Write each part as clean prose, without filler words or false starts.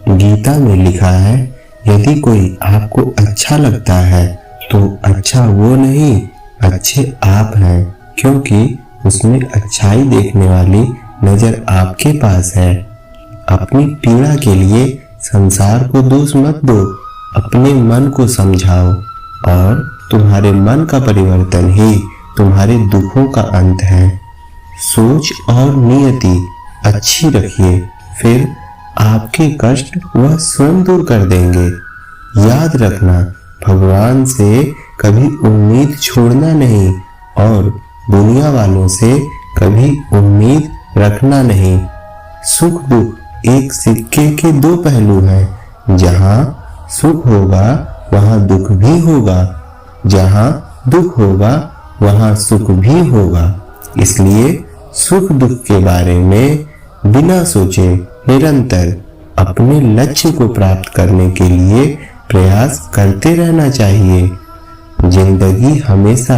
गीता में लिखा है, यदि कोई आपको अच्छा लगता है तो अच्छा वो नहीं, अच्छे आप हैं, क्योंकि उसमें अच्छाई देखने वाली नजर आपके पास है। अपनी पीड़ा के लिए संसार को दोष मत दो, अपने मन को समझाओ और तुम्हारे मन का परिवर्तन ही तुम्हारे दुखों का अंत है। सोच और नियति अच्छी रखिए, फिर आपके कष्ट वह स्वयं दूर कर देंगे। याद रखना, भगवान से कभी उम्मीद छोड़ना नहीं और दुनिया वालों से कभी उम्मीद रखना नहीं। सुख दुख एक सिक्के के दो पहलू हैं। जहाँ सुख होगा वहाँ दुख भी होगा, जहाँ दुख होगा वहाँ सुख भी होगा। इसलिए सुख दुख के बारे में बिना सोचे निरंतर अपने लक्ष्य को प्राप्त करने के लिए प्रयास करते रहना चाहिए। जिंदगी हमेशा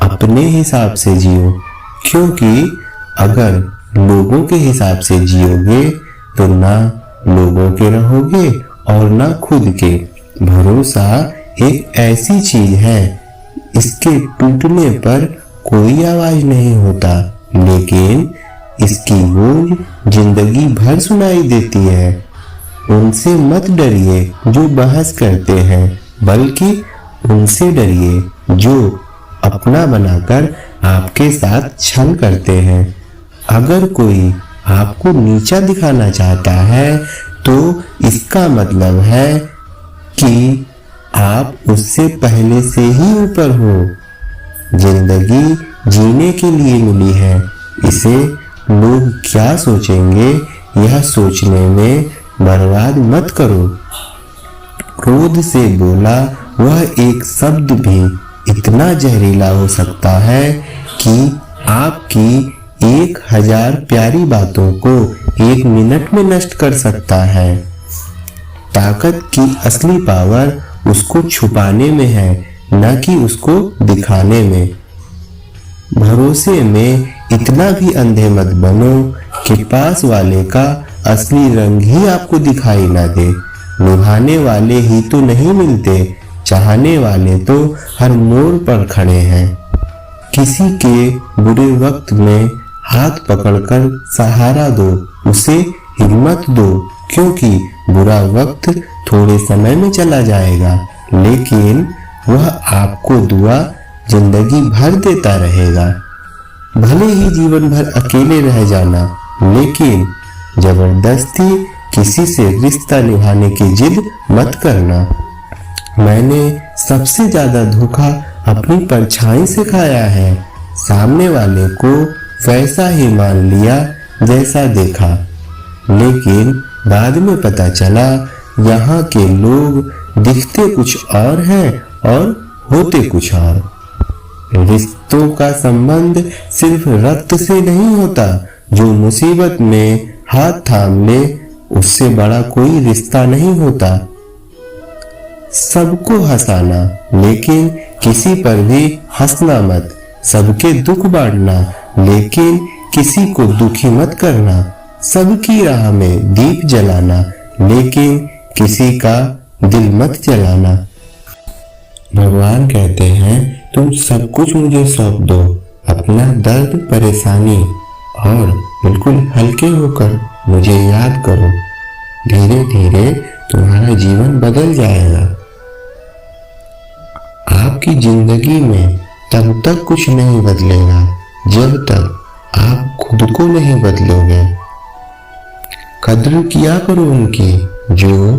अपने हिसाब से जियो, क्योंकि अगर लोगों के हिसाब से जियोगे तो ना लोगों के रहोगे और ना खुद के। भरोसा एक ऐसी चीज है, इसके टूटने पर कोई आवाज नहीं होता, लेकिन इसकी गूंज जिंदगी भर सुनाई देती है। उनसे मत डरिए जो बहस करते हैं, बल्कि उनसे डरिए जो अपना बनाकर आपके साथ छल करते हैं। अगर कोई आपको नीचा दिखाना चाहता है तो इसका मतलब है कि आप उससे पहले से ही ऊपर हो। जिंदगी जीने के लिए मिली है, इसे लोग क्या सोचेंगे यह सोचने में बर्बाद मत करो। क्रोध से बोला वह एक शब्द भी इतना जहरीला हो सकता है कि आपकी 1000 प्यारी बातों को 1 मिनट में नष्ट कर सकता है। ताकत की असली पावर उसको छुपाने में है, न कि उसको दिखाने में। भरोसे में इतना भी अंधे मत बनो कि पास वाले का असली रंग ही आपको दिखाई ना दे। निभाने वाले ही तो नहीं मिलते, चाहने वाले तो हर मोड़ पर खड़े हैं। किसी के बुरे वक्त में हाथ पकड़कर सहारा दो, उसे हिम्मत दो, क्योंकि बुरा वक्त थोड़े समय में चला जाएगा, लेकिन वह आपको दुआ जिंदगी भर देता रहेगा। भले ही जीवन भर अकेले रह जाना, लेकिन जबरदस्ती किसी से रिश्ता निभाने की जिद मत करना। मैंने सबसे ज्यादा धोखा अपनी परछाई से खाया है। सामने वाले को वैसा ही मान लिया जैसा देखा, लेकिन बाद में पता चला यहाँ के लोग दिखते कुछ और हैं और होते कुछ और। रिश्तों का संबंध सिर्फ रक्त से नहीं होता, जो मुसीबत में हाथ थाम ले उससे बड़ा कोई रिश्ता नहीं होता। सबको हंसाना, लेकिन किसी पर भी हंसना मत। सबके दुख बांटना, लेकिन किसी को दुखी मत करना। सबकी राह में दीप जलाना, लेकिन किसी का दिल मत जलाना। भगवान कहते हैं, तुम सब कुछ मुझे सौंप दो, अपना दर्द परेशानी, और बिल्कुल हल्के होकर मुझे याद करो। धीरे धीरे तुम्हारा जीवन बदल जाएगा। आपकी जिंदगी में तब तक कुछ नहीं बदलेगा जब तक आप खुद को नहीं बदलोगे। कद्र किया करो उनकी जो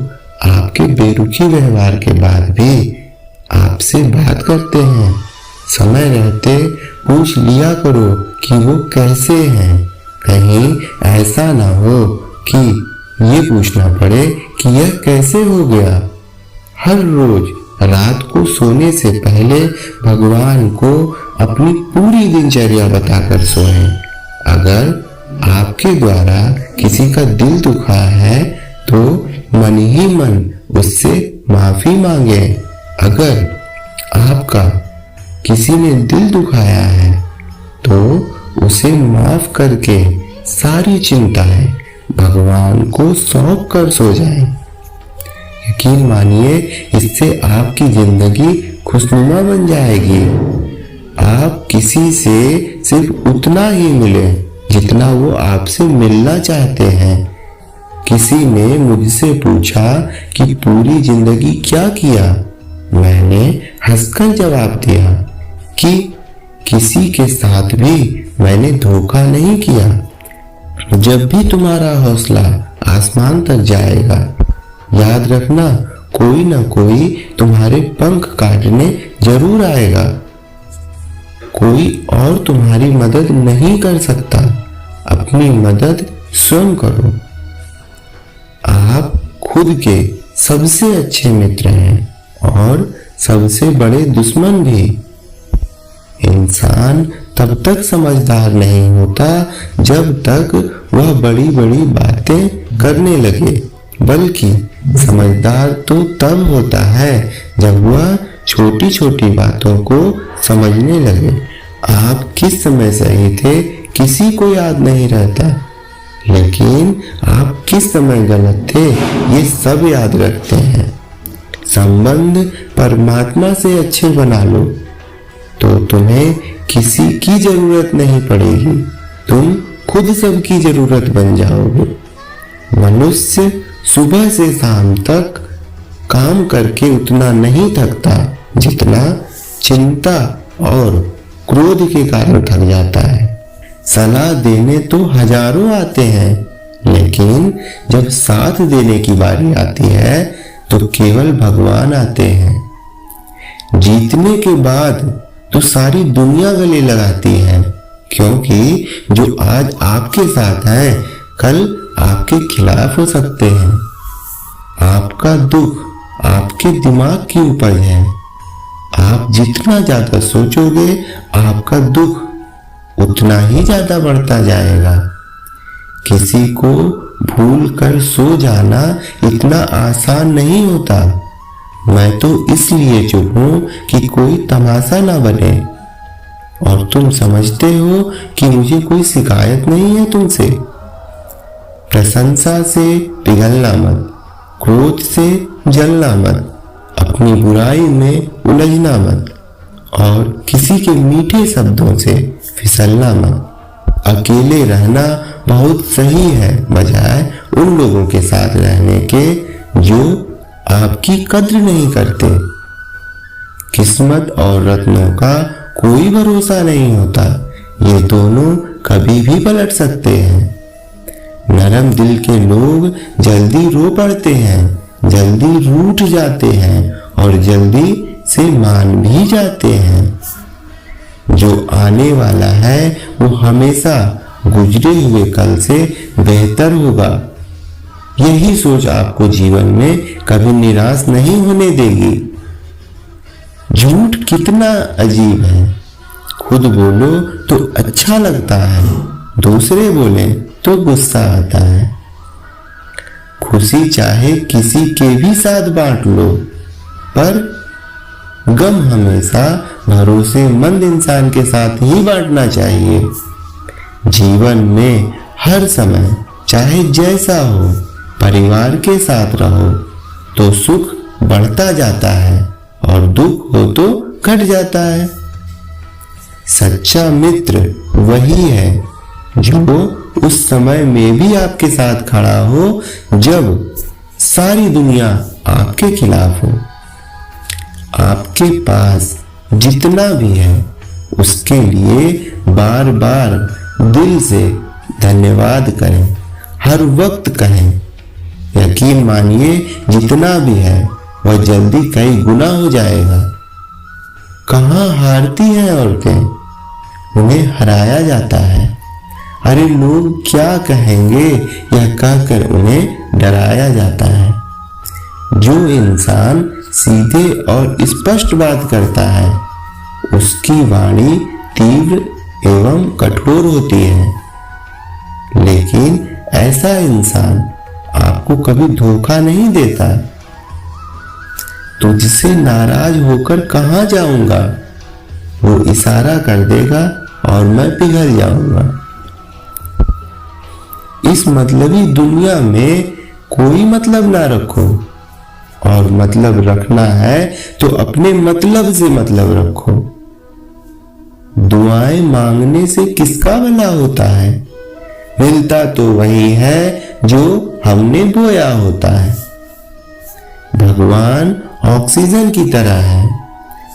आपके बेरुखी व्यवहार के बाद भी आपसे बात करते हैं। समय रहते पूछ लिया करो कि वो कैसे हैं। कहीं ऐसा ना हो कि ये पूछना पड़े कि यह कैसे हो गया। हर रोज रात को सोने से पहले भगवान को अपनी पूरी दिनचर्या बताकर सोएं। अगर आपके द्वारा किसी का दिल दुखा है तो मन ही मन उससे माफी मांगे। अगर आपका किसी ने दिल दुखाया है तो उसे माफ करके सारी चिंताएं भगवान को सौंप कर सो जाएं। यकीन मानिए, इससे आपकी जिंदगी खुशनुमा बन जाएगी। आप किसी से सिर्फ उतना ही मिले जितना वो आपसे मिलना चाहते हैं। किसी ने मुझसे पूछा कि पूरी जिंदगी क्या किया? मैंने हंसकर जवाब दिया कि किसी के साथ भी मैंने धोखा नहीं किया। जब भी तुम्हारा हौसला आसमान तक जाएगा, याद रखना, कोई ना कोई तुम्हारे पंख काटने जरूर आएगा। कोई और तुम्हारी मदद नहीं कर सकता, अपनी मदद स्वयं करो। आप खुद के सबसे अच्छे मित्र हैं और सबसे बड़े दुश्मन भी। इंसान तब तक समझदार नहीं होता जब तक वह बड़ी बड़ी बातें करने लगे, बल्कि समझदार तो तब होता है जब वह छोटी छोटी बातों को समझने लगे। आप किस समय सही थे किसी को याद नहीं रहता, लेकिन आप किस समय गलत थे ये सब याद रखते हैं। संबंध परमात्मा से अच्छे बना लो तो तुम्हें किसी की जरूरत नहीं पड़ेगी, तुम खुद सबकी जरूरत बन जाओगे। मनुष्य सुबह से शाम तक काम करके उतना नहीं थकता जितना चिंता और क्रोध के कारण थक जाता है। सलाह देने तो हजारों आते हैं, लेकिन जब साथ देने की बारी आती है तो केवल भगवान आते हैं। जीतने के बाद तो सारी दुनिया गले लगाती है, क्योंकि जो आज आपके साथ है कल आपके खिलाफ हो सकते हैं। आपका दुख आपके दिमाग की उपज है। आप जितना ज्यादा सोचोगे आपका दुख उतना ही ज्यादा बढ़ता जाएगा। किसी को भूल कर सो जाना इतना आसान नहीं होता। मैं तो इसलिए चुप हूं कि कोई तमाशा ना बने। और तुम समझते हो कि मुझे कोई शिकायत नहीं है तुमसे। प्रशंसा से पिघलना मत, क्रोध से जलना मत, अपनी बुराई में उलझना मत और किसी के मीठे शब्दों से फिसलना मत। अकेले रहना बहुत सही है बजाय उन लोगों के साथ रहने के जो आपकी कद्र नहीं करते। किस्मत और रत्नों का कोई भरोसा नहीं होता, ये दोनों कभी भी पलट सकते हैं। नरम दिल के लोग जल्दी रो पड़ते हैं, जल्दी रूठ जाते हैं और जल्दी से मान भी जाते हैं। जो आने वाला है वो हमेशा गुजरे हुए कल से बेहतर होगा। यही सोच आपको जीवन में कभी निराश नहीं होने देगी। झूठ कितना अजीब है, खुद बोलो तो अच्छा लगता है, दूसरे बोले तो गुस्सा आता है। खुशी चाहे किसी के भी साथ बांट लो, पर गम हमेशा भरोसेमंद इंसान के साथ ही बांटना चाहिए। जीवन में हर समय चाहे जैसा हो परिवार के साथ रहो तो सुख बढ़ता जाता है और दुख हो तो घट जाता है। सच्चा मित्र वही है जो उस समय में भी आपके साथ खड़ा हो जब सारी दुनिया आपके खिलाफ हो। आपके पास जितना भी है उसके लिए बार बार दिल से धन्यवाद करें, हर वक्त कहें। यकीन मानिए जितना भी है वह जल्दी कई गुना हो जाएगा। कहाँ हारती हैं औरतें, उन्हें हराया जाता है। अरे लोग क्या कहेंगे यह कहकर उन्हें डराया जाता है। जो इंसान सीधे और स्पष्ट बात करता है उसकी वाणी तीव्र एवं कठोर होती है, लेकिन ऐसा इंसान आपको कभी धोखा नहीं देता। तुझसे नाराज होकर कहाँ जाऊंगा, वो इशारा कर देगा और मैं पिघल जाऊंगा। इस मतलबी दुनिया में कोई मतलब ना रखो और मतलब रखना है तो अपने मतलब से मतलब रखो। दुआएं मांगने से किसका भला होता है? मिलता तो वही है जो हमने बोया होता है। भगवान ऑक्सीजन की तरह है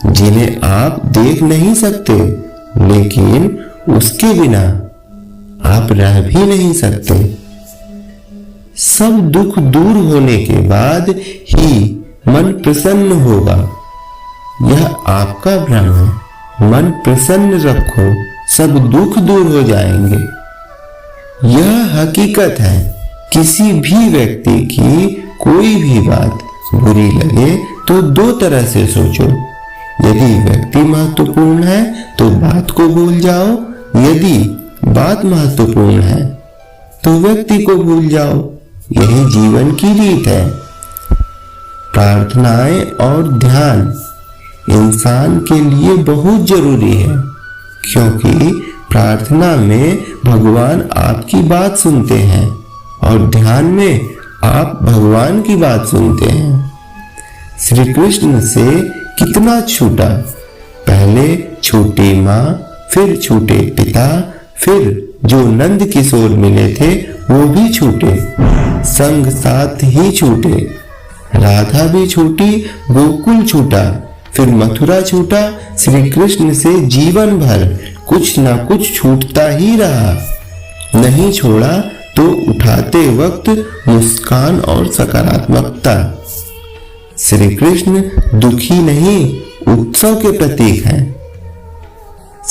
जिन्हें आप देख नहीं सकते, लेकिन उसके बिना आप रह भी नहीं सकते। सब दुख दूर होने के बाद ही मन प्रसन्न होगा। यह आपका भ्रम है। मन प्रसन्न रखो, सब दुख दूर हो जाएंगे। यह हकीकत है। किसी भी व्यक्ति की कोई भी बात बुरी लगे तो दो तरह से सोचो। यदि व्यक्ति महत्वपूर्ण है तो बात को भूल जाओ, यदि बात महत्वपूर्ण है तो व्यक्ति को भूल जाओ। यही जीवन की रीत है। प्रार्थनाएं और ध्यान इंसान के लिए बहुत जरूरी है, क्योंकि प्रार्थना में भगवान आपकी बात सुनते हैं और ध्यान में आप भगवान की बात सुनते हैं। श्री कृष्ण से कितना छूटा? पहले छोटी माँ, फिर छोटे पिता, फिर जो नंद किशोर मिले थे वो भी छूटे, संग साथ ही छूटे। राधा भी छूटी, गोकुल छूटा, फिर मथुरा छूटा। श्री कृष्ण से जीवन भर कुछ ना कुछ छूटता ही रहा। नहीं छोड़ा तो उठाते वक्त मुस्कान और सकारात्मकता। श्री कृष्ण दुखी नहीं, उत्सव के प्रतीक हैं।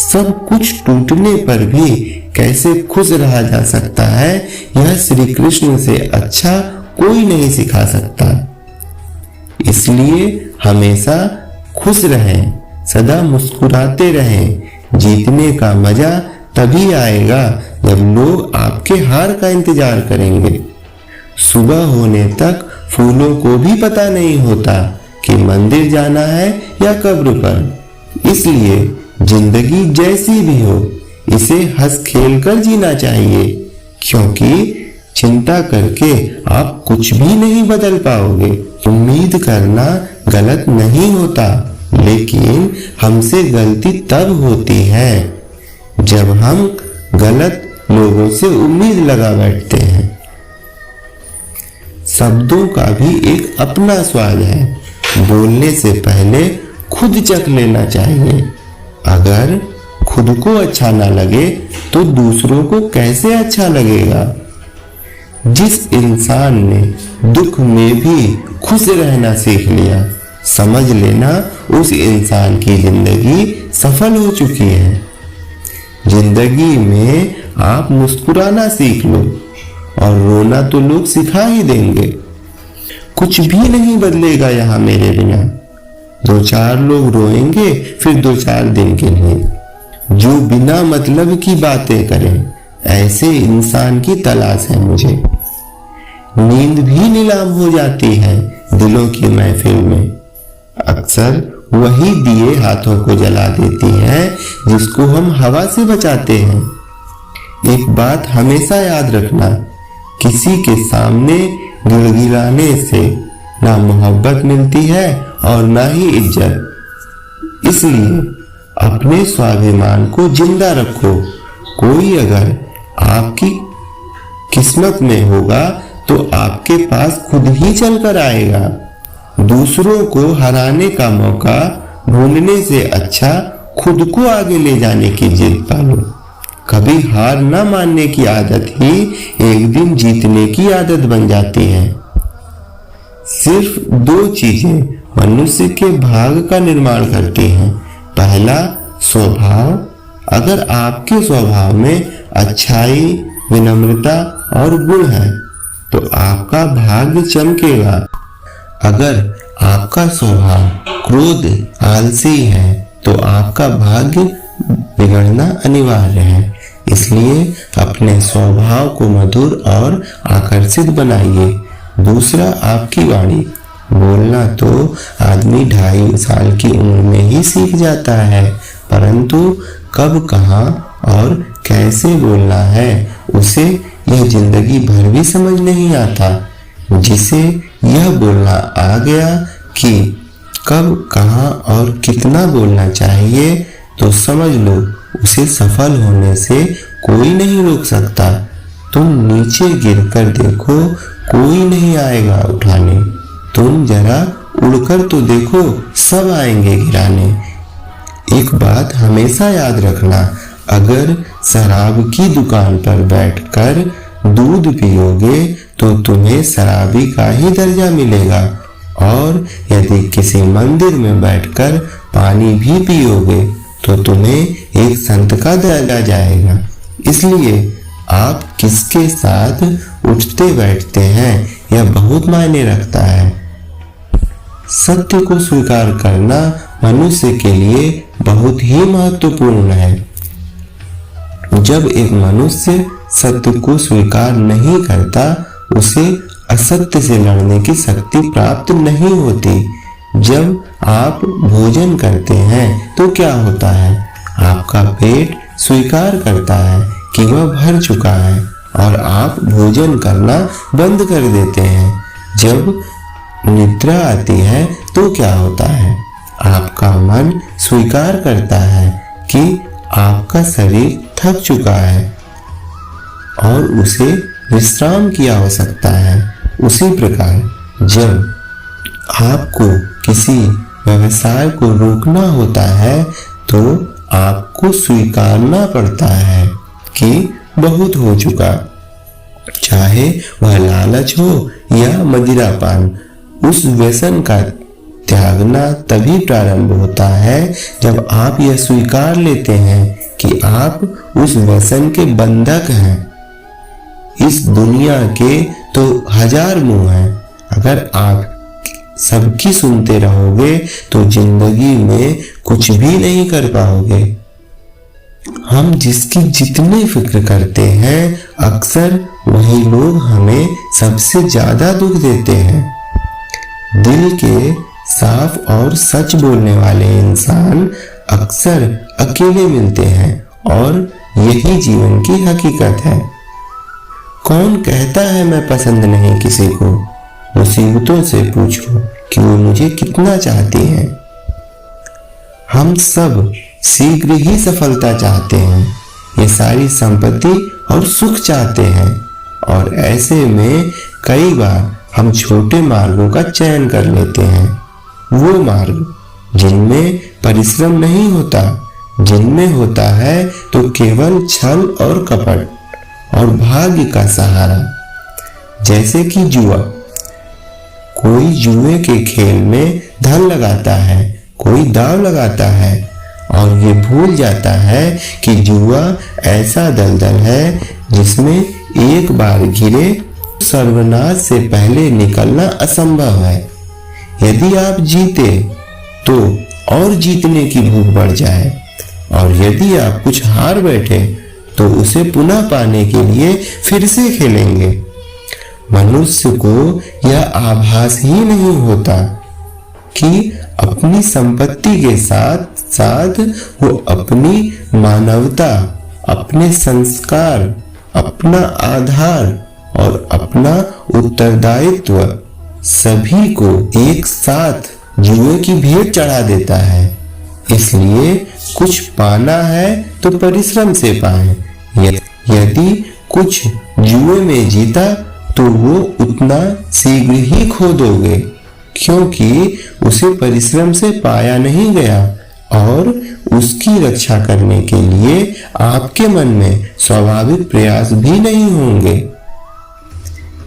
सब कुछ टूटने पर भी कैसे खुश रहा जा सकता है, यह श्री कृष्ण से अच्छा कोई नहीं सिखा सकता। इसलिए हमेशा खुश रहें, सदा मुस्कुराते रहें। जीतने का मजा तभी आएगा जब लोग आपके हार का इंतजार करेंगे। सुबह होने तक फूलों को भी पता नहीं होता कि मंदिर जाना है या कब्र पर। इसलिए जिंदगी जैसी भी हो, इसे हंस खेल कर जीना चाहिए, क्योंकि चिंता करके आप कुछ भी नहीं बदल पाओगे। उम्मीद करना गलत नहीं होता, लेकिन हमसे गलती तब होती है जब हम गलत लोगों से उम्मीद लगा बैठते हैं। शब्दों का भी एक अपना स्वाद है। बोलने से पहले खुद चख लेना चाहिए। अगर खुद को अच्छा ना लगे तो दूसरों को कैसे अच्छा लगेगा? जिस इंसान ने दुख में भी खुश रहना सीख लिया, समझ लेना उस इंसान की जिंदगी सफल हो चुकी है। जिंदगी में आप मुस्कुराना सीख लो, और रोना तो लोग सिखा ही देंगे। कुछ भी नहीं बदलेगा यहाँ मेरे बिना। दो चार लोग रोएंगे, फिर 2-4 दिन के लिए। जो बिना मतलब की बातें करें, ऐसे इंसान की तलाश है मुझे। नींद भी नीलाम हो जाती है दिलों की महफिल में। अक्सर वही दिए हाथों को जला देती है जिसको हम हवा से बचाते हैं। एक बात हमेशा याद रखना, किसी के सामने गिड़गिड़ाने से ना मोहब्बत मिलती है और ना ही इज्जत। इसलिए अपने स्वाभिमान को जिंदा रखो। कोई अगर आपकी किस्मत में होगा तो आपके पास खुद ही चलकर आएगा। दूसरों को हराने का मौका ढूंढने से अच्छा खुद को आगे ले जाने की जिद पालो। कभी हार न मानने की आदत ही एक दिन जीतने की आदत बन जाती है। सिर्फ 2 चीजें मनुष्य के भाग्य का निर्माण करती हैं। पहला, स्वभाव। अगर आपके स्वभाव में अच्छाई, विनम्रता और गुण है तो आपका भाग्य चमकेगा। अगर आपका स्वभाव क्रोध, आलसी है तो आपका भाग्य बिगड़ना अनिवार्य है। इसलिए अपने स्वभाव को मधुर और आकर्षित बनाइए। दूसरा, आपकी वाणी। बोलना तो आदमी 2.5 साल की उम्र में ही सीख जाता है, परंतु कब, कहाँ और कैसे बोलना है उसे यह जिंदगी भर भी समझ नहीं आता। जिसे यह बोलना आ गया कि कब, कहाँ और कितना बोलना चाहिए, तो समझ लो उसे सफल होने से कोई नहीं रोक सकता। तुम नीचे गिरकर देखो, कोई नहीं आएगा उठाने। तुम जरा उड़कर तो देखो, सब आएंगे गिराने। एक बात हमेशा याद रखना, अगर शराब की दुकान पर बैठकर दूध पियोगे तो तुम्हें शराबी का ही दर्जा मिलेगा, और यदि किसी मंदिर में बैठकर पानी भी पियोगे तो तुम्हें एक संत का दर्जा जाएगा। इसलिए आप किसके साथ उठते बैठते हैं यह बहुत मायने रखता है। सत्य को स्वीकार करना मनुष्य के लिए बहुत ही महत्वपूर्ण है। जब एक मनुष्य सत्य को स्वीकार नहीं करता, उसे असत्य से लड़ने की शक्ति प्राप्त नहीं होती। जब आप भोजन करते हैं तो क्या होता है? आपका पेट स्वीकार करता है कि वह भर चुका है और आप भोजन करना बंद कर देते हैं। जब निद्रा आती है तो क्या होता है? आपका मन स्वीकार करता है कि आपका शरीर थक चुका है और उसे विश्राम की आवश्यकता है। उसी प्रकार जब आपको किसी व्यवसाय को रोकना होता है तो आपको स्वीकारना पड़ता है कि बहुत हो चुका, चाहे वह लालच हो या मदिरापान। उस व्यसन का त्यागना तभी प्रारंभ होता है जब आप यह स्वीकार लेते हैं कि आप उस व्यसन के बंधक हैं। इस दुनिया के तो हजार मुंह हैं। अगर आप सबकी सुनते रहोगे तो जिंदगी में कुछ भी नहीं कर पाओगे। हम जिसकी जितनी फिक्र करते हैं, अक्सर वही लोग हमें सबसे ज्यादा दुख देते हैं। दिल के साफ और सच बोलने वाले इंसान अक्सर अकेले मिलते हैं और यही जीवन की हकीकत है। कौन कहता है मैं पसंद नहीं किसी को? मुसीबतों से पूछो कि वो मुझे कितना चाहती हैं। हम सब शीघ्र ही सफलता चाहते हैं, ये सारी संपत्ति और सुख चाहते हैं, और ऐसे में कई बार हम छोटे मार्गों का चयन कर लेते हैं। वो मार्ग जिनमें परिश्रम नहीं होता, जिनमें होता है तो केवल छल और कपट और भाग्य का सहारा। जैसे कि जुआ। कोई जुए के खेल में धन लगाता है, कोई दांव लगाता है और ये भूल जाता है कि जुआ ऐसा दलदल है जिसमें एक बार गिरे सर्वनाश से पहले निकलना असंभव है। यदि आप जीते तो और जीतने की भूख बढ़ जाए, और यदि आप कुछ हार बैठे तो उसे पुनः पाने के लिए फिर से खेलेंगे। मनुष्य को यह आभास ही नहीं होता कि अपनी संपत्ति के साथ साथ वो अपनी मानवता, अपने संस्कार, अपना आधार और अपना उत्तरदायित्व सभी को एक साथ जुए की भेंट चढ़ा देता है। इसलिए कुछ पाना है तो परिश्रम से पाएं। यदि कुछ जुए में जीता तो वो उतना शीघ्र ही खो दोगे, क्योंकि उसे परिश्रम से पाया नहीं गया, और उसकी रक्षा करने के लिए आपके मन में स्वाभाविक प्रयास भी नहीं होंगे।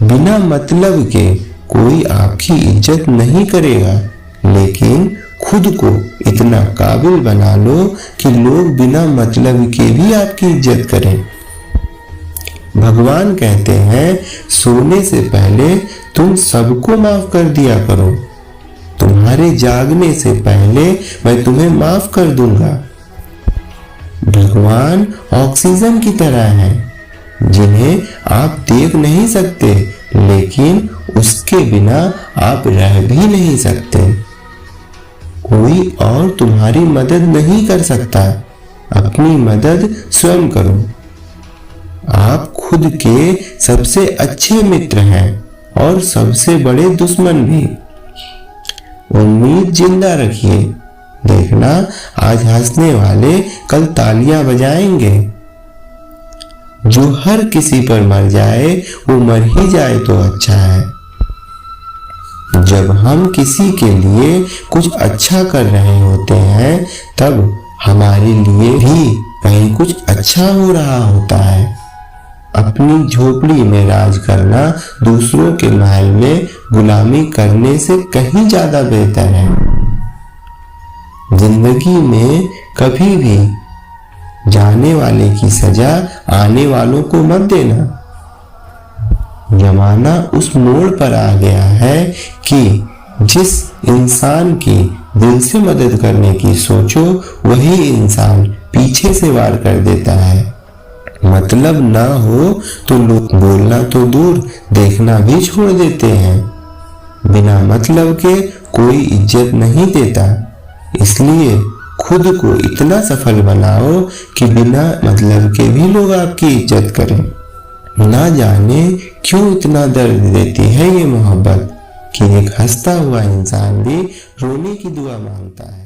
बिना मतलब के कोई आपकी इज्जत नहीं करेगा, लेकिन खुद को इतना काबिल बना लो कि लोग बिना मतलब के भी आपकी इज्जत करें। भगवान कहते हैं, सोने से पहले तुम सबको माफ कर दिया करो, तुम्हारे जागने से पहले मैं तुम्हें माफ कर दूंगा। भगवान ऑक्सीजन की तरह हैं, जिन्हें आप देख नहीं सकते, लेकिन उसके बिना आप रह भी नहीं सकते। कोई और तुम्हारी मदद नहीं कर सकता, अपनी मदद स्वयं करो। आप खुद के सबसे अच्छे मित्र हैं और सबसे बड़े दुश्मन भी। उम्मीद जिंदा रखिए, देखना आज हंसने वाले कल तालियां बजाएंगे। जो हर किसी पर मर जाए वो मर ही जाए तो अच्छा है। जब हम किसी के लिए कुछ अच्छा कर रहे होते हैं तब हमारे लिए भी कहीं कुछ अच्छा हो रहा होता है। अपनी झोपड़ी में राज करना दूसरों के महल में गुलामी करने से कहीं ज्यादा बेहतर है। जिंदगी में कभी भी जाने वाले की सजा आने वालों को मत देना। जमाना उस मोड़ पर आ गया है कि जिस इंसान की दिल से मदद करने की सोचो वही इंसान पीछे से वार कर देता है। मतलब ना हो तो लोग बोलना तो दूर देखना भी छोड़ देते हैं। बिना मतलब के कोई इज्जत नहीं देता, इसलिए खुद को इतना सफल बनाओ कि बिना मतलब के भी लोग आपकी इज्जत करें। ना जाने क्यों इतना दर्द देती है ये मोहब्बत कि एक हंसता हुआ इंसान भी रोने की दुआ मांगता है।